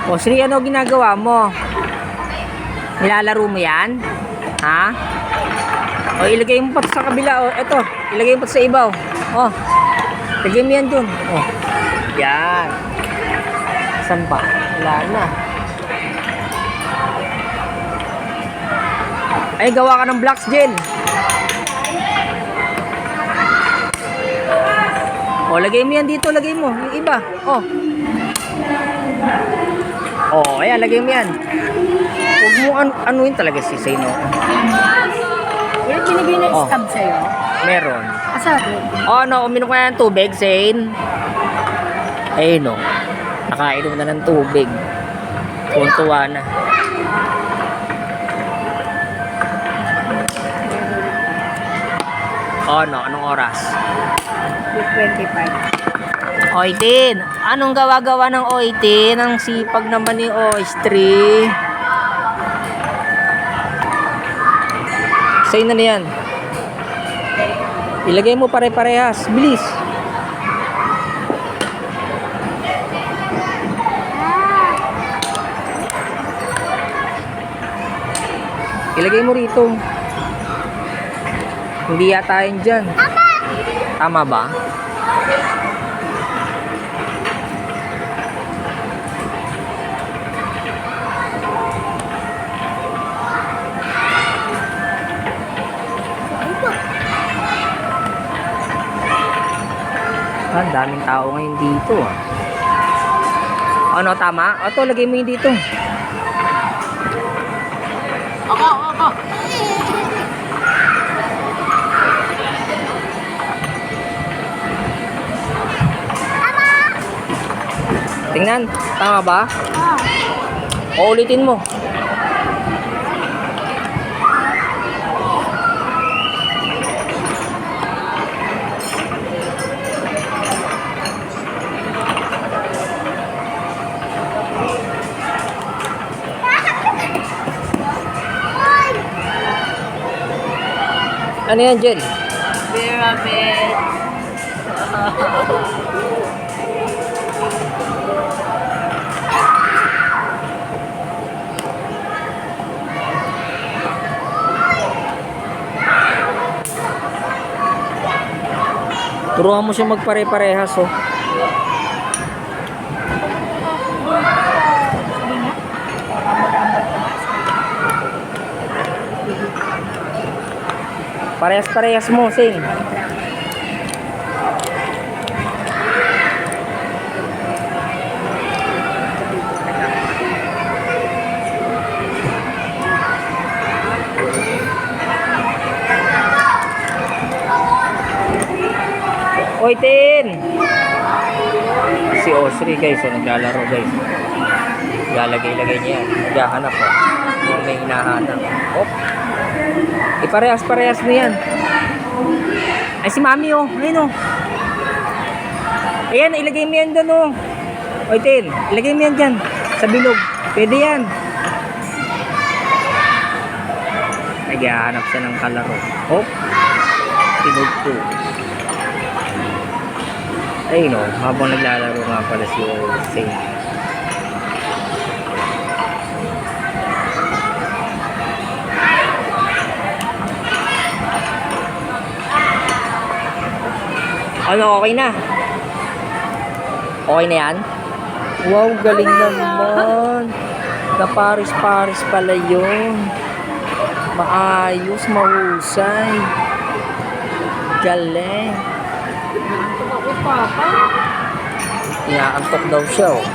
O, Sri, ano ginagawa mo? Nilalaro mo yan? Ha? O, ilagay mo pa sa kabila. O, eto. Ilagay mo pa sa ibaw. O. Ilagay mo yan dun. O. Yan. Saan ba? Wala na. Ay, gawa ka ng blocks, Jen. O, lagay mo yan dito. Lagay mo. Yung iba. O. O, ayan. Lagay mo yan. Huwag mo anuin talaga si Zane. Yung binigay na Oh. stab sa'yo? Meron. Asabi? O, ano, uminom ka na ng tubig, Zane. Ayun, no. Nakainom na ng tubig. Tuntua na. O, no. Anong oras? 25. Oitin. Anong gawa-gawa ng Oitin? Ang sipag naman ni Oistri. Sa'yo na yan. Ilagay mo pare-parehas. Bilis. Ilagay mo rito. Hindi yata yun dyan. Tama ba? Ang daming tao ngayon dito. Ano, tama? O, to, lagay mo yun dito. Ako. Tingnan, tama ba? O, ulitin mo. Ano yan, Jen? Pyramid. Turuan mo siya magpare-parehas, oh. Parehas-parehas mo, Sing. Oy, Tin! Si Osri, guys, oh, naglalaro, guys. Lalagay-lagay niya yan. Naghahanap, oh. Yung may hinahanap. Oh. Iparehas-parehas mo yan. Ay, si Mami, oh. Ayun, oh. Ayan, ilagay mo yan doon, oh. Oy, Tin, ilagay mo yan dyan. Sa bilog. Pwede yan. Naghahanap siya ng kalaro. Oh. Pinugto. Ayun, oh. Habang naglalaro nga pala si Zane. Ano, okay na? Okay na yan? Wow, galing naman. Naparis-paris pala yun. Maayos, mahusay. Galing. Ako, Papa. Inaantok daw siya, oh.